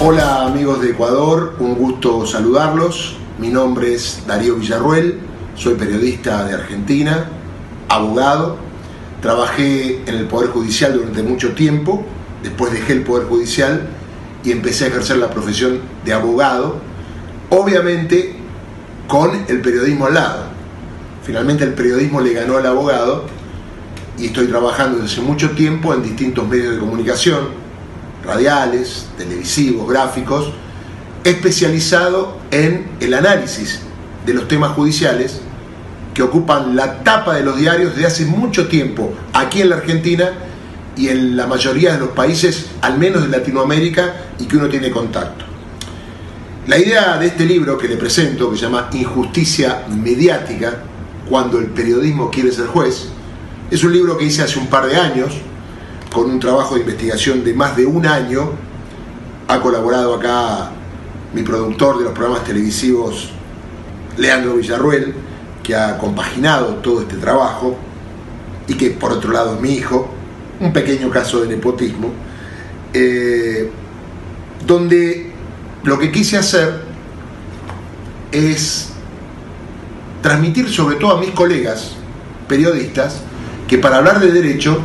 Hola amigos de Ecuador, un gusto saludarlos. Mi nombre es Darío Villarruel, soy periodista de Argentina, abogado. Trabajé en el Poder Judicial durante mucho tiempo, después dejé el Poder Judicial y empecé a ejercer la profesión de abogado, obviamente con el periodismo al lado. Finalmente el periodismo le ganó al abogado y estoy trabajando desde hace mucho tiempo en distintos medios de comunicación, radiales, televisivos, gráficos, especializado en el análisis de los temas judiciales que ocupan la tapa de los diarios desde hace mucho tiempo aquí en la Argentina y en la mayoría de los países, al menos de Latinoamérica, y que uno tiene contacto. La idea de este libro que le presento, que se llama Injusticia Mediática, cuando el periodismo quiere ser juez, es un libro que hice hace un par de años, con un trabajo de investigación de más de un año. Ha colaborado acá mi productor de los programas televisivos, Leandro Villarruel, que ha compaginado todo este trabajo y que por otro lado es mi hijo, un pequeño caso de nepotismo, donde lo que quise hacer es transmitir sobre todo a mis colegas periodistas que para hablar de derecho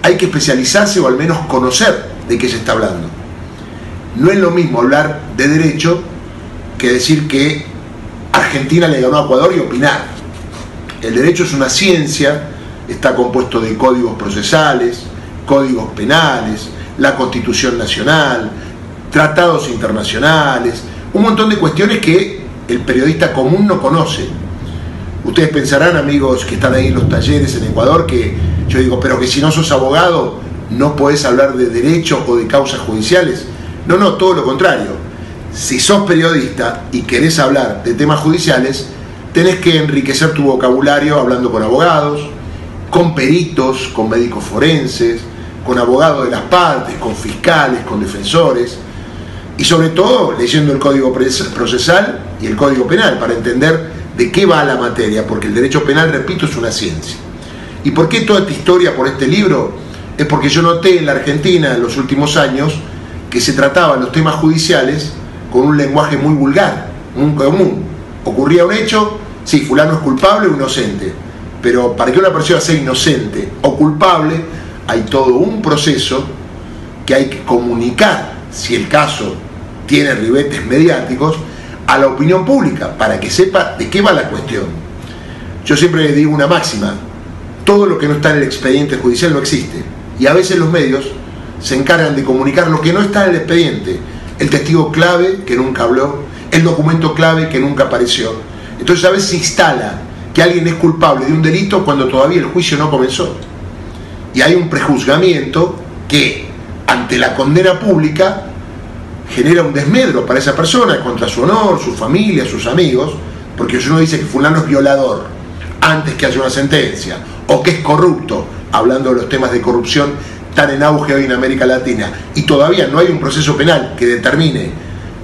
hay que especializarse o al menos conocer de qué se está hablando. No es lo mismo hablar de derecho que decir que Argentina le ganó a Ecuador y opinar. El derecho es una ciencia, está compuesto de códigos procesales, códigos penales, la Constitución Nacional, tratados internacionales, un montón de cuestiones que el periodista común no conoce. Ustedes pensarán, amigos que están ahí en los talleres en Ecuador, que yo digo, pero que si no sos abogado no podés hablar de derecho o de causas judiciales. No, todo lo contrario. Si sos periodista y querés hablar de temas judiciales, tenés que enriquecer tu vocabulario hablando con abogados, con peritos, con médicos forenses, con abogados de las partes, con fiscales, con defensores, y sobre todo leyendo el Código Procesal y el Código Penal para entender de qué va la materia, porque el derecho penal, repito, es una ciencia. ¿Y por qué toda esta historia por este libro? Es porque yo noté en la Argentina en los últimos años que se trataban los temas judiciales con un lenguaje muy vulgar, muy común. Ocurría un hecho, sí, fulano es culpable o inocente, pero para que una persona sea inocente o culpable hay todo un proceso que hay que comunicar, si el caso tiene ribetes mediáticos, a la opinión pública, para que sepa de qué va la cuestión. Yo siempre digo una máxima: todo lo que no está en el expediente judicial no existe, y a veces los medios se encargan de comunicar lo que no está en el expediente, el testigo clave que nunca habló, el documento clave que nunca apareció. Entonces a veces se instala que alguien es culpable de un delito cuando todavía el juicio no comenzó, y hay un prejuzgamiento que ante la condena pública genera un desmedro para esa persona contra su honor, su familia, sus amigos, porque si uno dice que fulano es violador antes que haya una sentencia, o que es corrupto, hablando de los temas de corrupción tan en auge hoy en América Latina, y todavía no hay un proceso penal que determine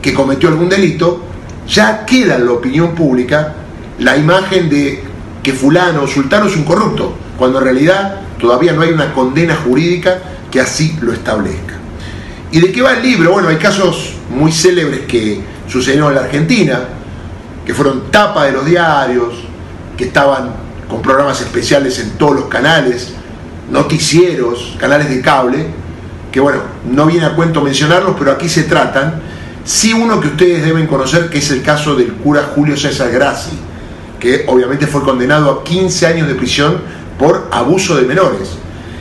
que cometió algún delito, ya queda en la opinión pública la imagen de que fulano o sultano es un corrupto, cuando en realidad todavía no hay una condena jurídica que así lo establezca. ¿Y de qué va el libro? Bueno, hay casos muy célebres que sucedieron en la Argentina, que fueron tapa de los diarios, que estaban con programas especiales en todos los canales, noticieros, canales de cable, que bueno, no viene a cuento mencionarlos, pero aquí se tratan. Sí, uno que ustedes deben conocer, que es el caso del cura Julio César Grassi, que obviamente fue condenado a 15 años de prisión por abuso de menores.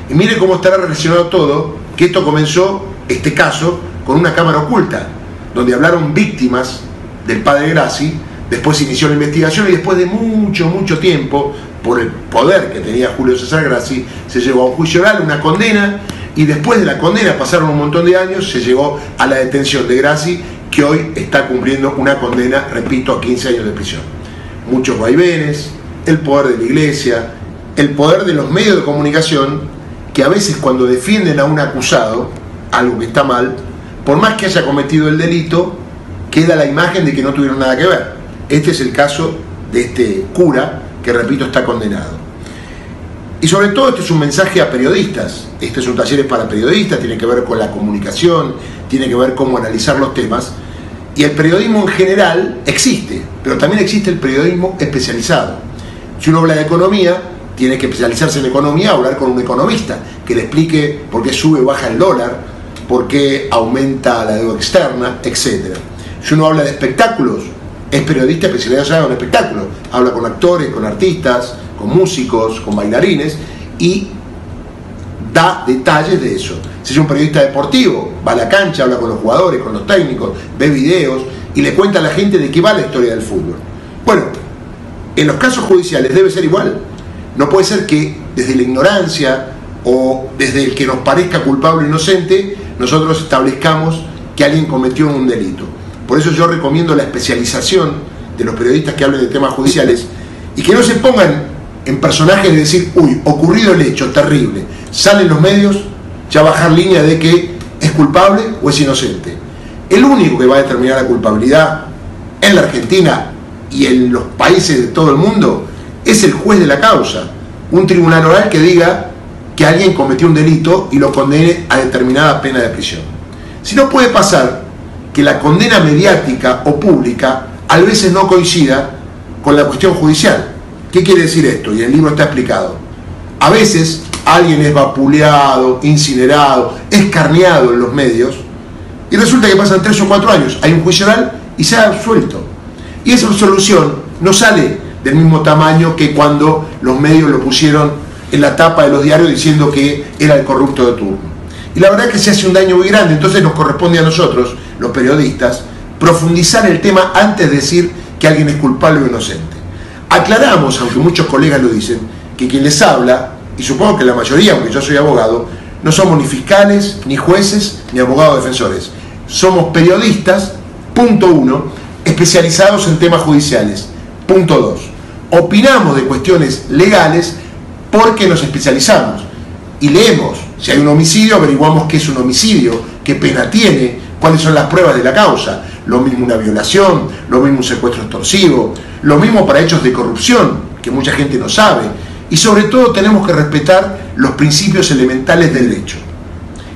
Y mire cómo estará relacionado todo, que esto comenzó, este caso, con una cámara oculta, donde hablaron víctimas del padre Grassi, después se inició la investigación y después de mucho tiempo, por el poder que tenía Julio César Grassi, se llegó a un juicio oral, una condena, y después de la condena pasaron un montón de años, se llegó a la detención de Grassi, que hoy está cumpliendo una condena, repito, a 15 años de prisión. Muchos vaivenes, el poder de la iglesia, el poder de los medios de comunicación, que a veces cuando defienden a un acusado, algo que está mal, por más que haya cometido el delito, queda la imagen de que no tuvieron nada que ver. Este es el caso de este cura, que repito, está condenado. Y sobre todo este es un mensaje a periodistas, este es un taller para periodistas, tiene que ver con la comunicación, tiene que ver cómo analizar los temas, y el periodismo en general existe, pero también existe el periodismo especializado. Si uno habla de economía, tiene que especializarse en economía, hablar con un economista, que le explique por qué sube o baja el dólar, por qué aumenta la deuda externa, etc. Si uno habla de espectáculos, es periodista especializado en espectáculos, habla con actores, con artistas, con músicos, con bailarines, y da detalles de eso. Si es un periodista deportivo, va a la cancha, habla con los jugadores, con los técnicos, ve videos y le cuenta a la gente de qué va la historia del fútbol. Bueno, en los casos judiciales debe ser igual. No puede ser que desde la ignorancia o desde el que nos parezca culpable o inocente, nosotros establezcamos que alguien cometió un delito. Por eso yo recomiendo la especialización de los periodistas que hablen de temas judiciales y que no se pongan en personajes de decir, uy, ocurrido el hecho, terrible, salen los medios, ya bajar línea de que es culpable o es inocente. El único que va a determinar la culpabilidad en la Argentina y en los países de todo el mundo es el juez de la causa, un tribunal oral que diga que alguien cometió un delito y lo condene a determinada pena de prisión. Si no, puede pasar que la condena mediática o pública a veces no coincida con la cuestión judicial. ¿Qué quiere decir esto? Y el libro está explicado. A veces alguien es vapuleado, incinerado, escarneado en los medios y resulta que pasan 3 o 4 años, hay un juicio oral y se ha absuelto. Y esa absolución no sale del mismo tamaño que cuando los medios lo pusieron en la tapa de los diarios diciendo que era el corrupto de turno. Y la verdad es que se hace un daño muy grande, entonces nos corresponde a nosotros, los periodistas, profundizar el tema antes de decir que alguien es culpable o inocente. Aclaramos, aunque muchos colegas lo dicen, que quien les habla, y supongo que la mayoría, aunque yo soy abogado, no somos ni fiscales, ni jueces, ni abogados defensores. Somos periodistas, punto 1, especializados en temas judiciales. Punto 2, opinamos de cuestiones legales porque nos especializamos y leemos. Si hay un homicidio, averiguamos qué es un homicidio, qué pena tiene, cuáles son las pruebas de la causa. Lo mismo una violación, lo mismo un secuestro extorsivo, lo mismo para hechos de corrupción, que mucha gente no sabe. Y sobre todo tenemos que respetar los principios elementales del derecho,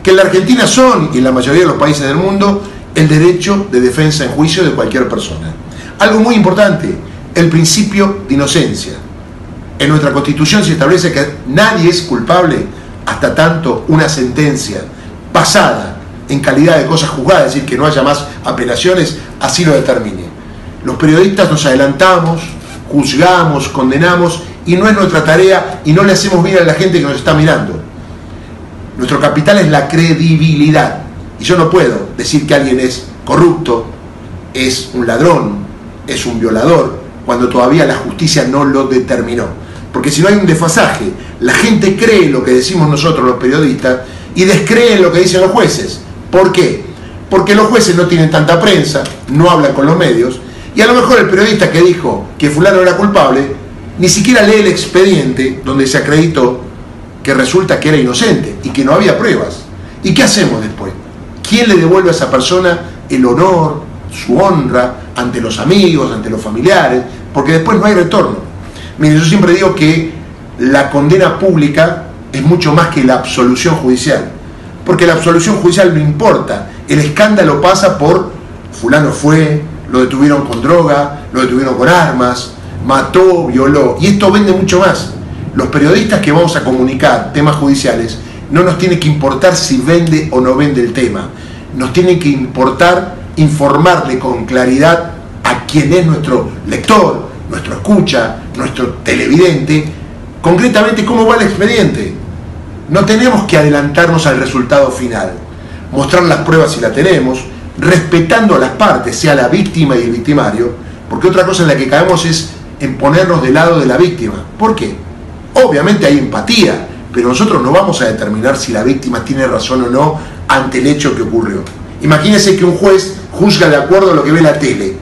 que en la Argentina son, y en la mayoría de los países del mundo, el derecho de defensa en juicio de cualquier persona. Algo muy importante, el principio de inocencia. En nuestra Constitución se establece que nadie es culpable hasta tanto una sentencia pasada en calidad de cosa juzgada, es decir, que no haya más apelaciones, así lo determine. Los periodistas nos adelantamos, juzgamos, condenamos, y no es nuestra tarea y no le hacemos bien a la gente que nos está mirando. Nuestro capital es la credibilidad, y yo no puedo decir que alguien es corrupto, es un ladrón, es un violador, cuando todavía la justicia no lo determinó. Porque si no hay un desfasaje, la gente cree lo que decimos nosotros los periodistas y descree lo que dicen los jueces. ¿Por qué? Porque los jueces no tienen tanta prensa, no hablan con los medios, y a lo mejor el periodista que dijo que fulano era culpable, ni siquiera lee el expediente donde se acreditó que resulta que era inocente y que no había pruebas. ¿Y qué hacemos después? ¿Quién le devuelve a esa persona el honor, su honra, ante los amigos, ante los familiares? Porque después no hay retorno. Miren, yo siempre digo que la condena pública es mucho más que la absolución judicial, porque la absolución judicial no importa, el escándalo pasa por fulano fue, lo detuvieron con droga, lo detuvieron con armas, mató, violó, y esto vende mucho más. Los periodistas que vamos a comunicar temas judiciales no nos tiene que importar si vende o no vende el tema, nos tiene que importar informarle con claridad a quien es nuestro lector, nuestro escucha, nuestro televidente, concretamente cómo va el expediente. No tenemos que adelantarnos al resultado final, mostrar las pruebas si la tenemos, respetando a las partes, sea la víctima y el victimario, porque otra cosa en la que caemos es en ponernos del lado de la víctima. ¿Por qué? Obviamente hay empatía, pero nosotros no vamos a determinar si la víctima tiene razón o no ante el hecho que ocurrió. Imagínense que un juez juzga de acuerdo a lo que ve la tele.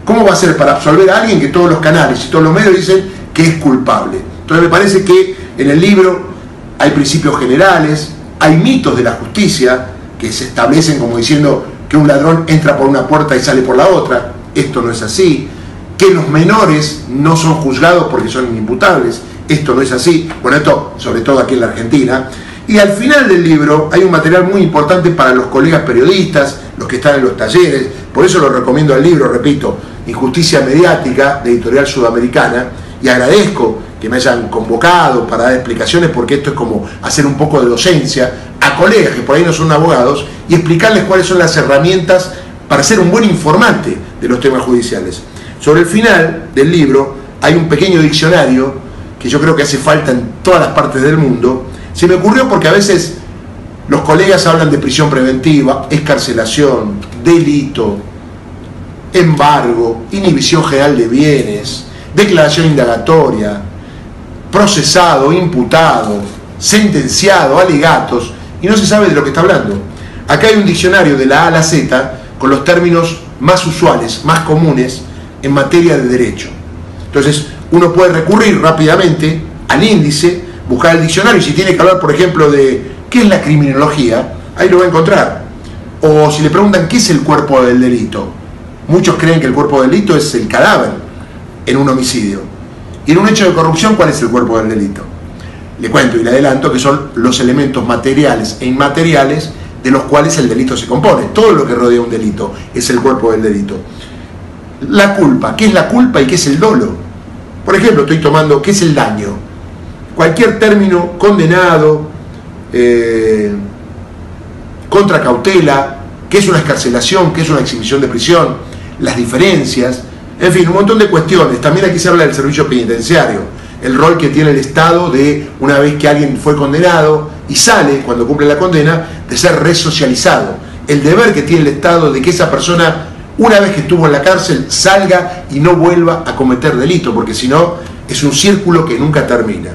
¿Cómo va a ser para absolver a alguien que todos los canales y todos los medios dicen que es culpable? Entonces me parece que en el libro hay principios generales, hay mitos de la justicia que se establecen como diciendo que un ladrón entra por una puerta y sale por la otra. Esto no es así. Que los menores no son juzgados porque son inimputables. Esto no es así. Bueno, esto sobre todo aquí en la Argentina. Y al final del libro hay un material muy importante para los colegas periodistas, los que están en los talleres. Por eso lo recomiendo al libro, repito, Injusticia Mediática, de Editorial Sudamericana. Y agradezco que me hayan convocado para dar explicaciones, porque esto es como hacer un poco de docencia a colegas que por ahí no son abogados y explicarles cuáles son las herramientas para ser un buen informante de los temas judiciales. Sobre el final del libro hay un pequeño diccionario que yo creo que hace falta en todas las partes del mundo. Se me ocurrió porque a veces los colegas hablan de prisión preventiva, excarcelación, delito, embargo, inhibición general de bienes, declaración indagatoria, procesado, imputado, sentenciado, alegatos, y no se sabe de lo que está hablando. Acá hay un diccionario de la A a la Z con los términos más usuales, más comunes en materia de derecho. Entonces uno puede recurrir rápidamente al índice, buscar el diccionario, y si tiene que hablar, por ejemplo, de qué es la criminología, ahí lo va a encontrar. O si le preguntan qué es el cuerpo del delito, muchos creen que el cuerpo del delito es el cadáver en un homicidio. Y en un hecho de corrupción, ¿cuál es el cuerpo del delito? Le cuento y le adelanto que son los elementos materiales e inmateriales de los cuales el delito se compone. Todo lo que rodea un delito es el cuerpo del delito. La culpa, ¿qué es la culpa y qué es el dolo? Por ejemplo, estoy tomando, ¿qué es el daño? Cualquier término condenado, contra cautela, ¿qué es una excarcelación? ¿Qué es una exhibición de prisión? Las diferencias, en fin, un montón de cuestiones. También aquí se habla del servicio penitenciario, el rol que tiene el Estado de, una vez que alguien fue condenado y sale, cuando cumple la condena, de ser resocializado. El deber que tiene el Estado de que esa persona, una vez que estuvo en la cárcel, salga y no vuelva a cometer delito, porque si no, es un círculo que nunca termina.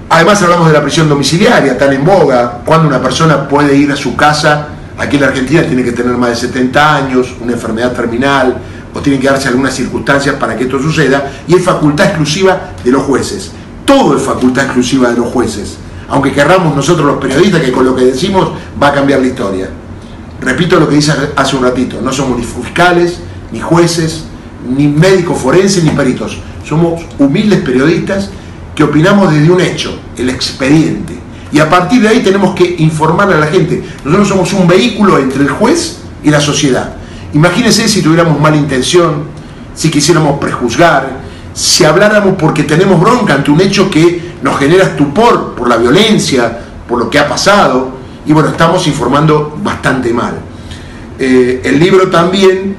Además hablamos de la prisión domiciliaria, tan en boga, cuando una persona puede ir a su casa. Aquí en la Argentina tiene que tener más de 70 años, una enfermedad terminal, o tienen que darse algunas circunstancias para que esto suceda, y es facultad exclusiva de los jueces. Todo es facultad exclusiva de los jueces, aunque querramos nosotros los periodistas que con lo que decimos va a cambiar la historia. Repito lo que dice hace un ratito, no somos ni fiscales, ni jueces, ni médicos forenses, ni peritos. Somos humildes periodistas que opinamos desde un hecho, el expediente. Y a partir de ahí tenemos que informarle a la gente. Nosotros somos un vehículo entre el juez y la sociedad. Imagínense si tuviéramos mala intención, si quisiéramos prejuzgar, si habláramos porque tenemos bronca ante un hecho que nos genera estupor por la violencia, por lo que ha pasado. Y bueno, estamos informando bastante mal. El libro también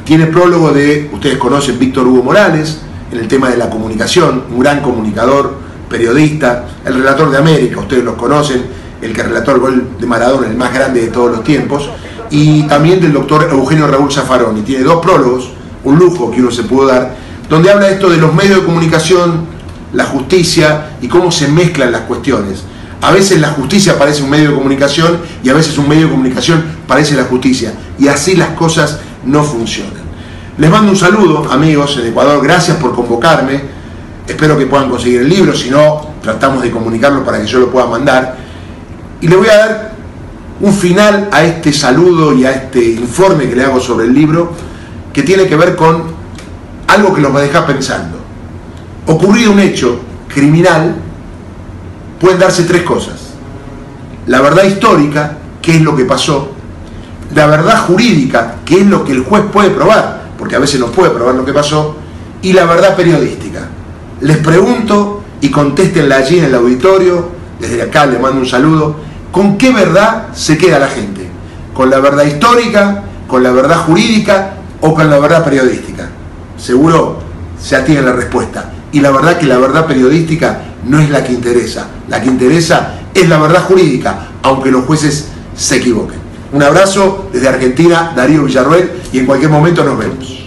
tiene prólogo de, ustedes conocen, Víctor Hugo Morales, en el tema de la comunicación, un gran comunicador, periodista, el relator de América, ustedes los conocen, el que relató el gol de Maradona, el más grande de todos los tiempos, y también del doctor Eugenio Raúl Zaffaroni. Tiene dos prólogos, un lujo que uno se pudo dar, donde habla esto de los medios de comunicación, la justicia y cómo se mezclan las cuestiones. A veces la justicia parece un medio de comunicación y a veces un medio de comunicación parece la justicia, y así las cosas no funcionan. Les mando un saludo, amigos en Ecuador, gracias por convocarme, espero que puedan conseguir el libro, si no, tratamos de comunicarlo para que yo lo pueda mandar, y le voy a dar un final a este saludo y a este informe que le hago sobre el libro, que tiene que ver con algo que los va a dejar pensando. Ocurrido un hecho criminal, pueden darse tres cosas: la verdad histórica, qué es lo que pasó; la verdad jurídica, qué es lo que el juez puede probar, porque a veces no puede probar lo que pasó; y la verdad periodística. Les pregunto y contéstenla allí en el auditorio, desde acá les mando un saludo: ¿con qué verdad se queda la gente? ¿Con la verdad histórica, con la verdad jurídica o con la verdad periodística? seguro ya tienen la respuesta. Y la verdad que la verdad periodística no es la que interesa. La que interesa es la verdad jurídica, aunque los jueces se equivoquen. Un abrazo desde Argentina, Darío Villarroel, y en cualquier momento nos vemos.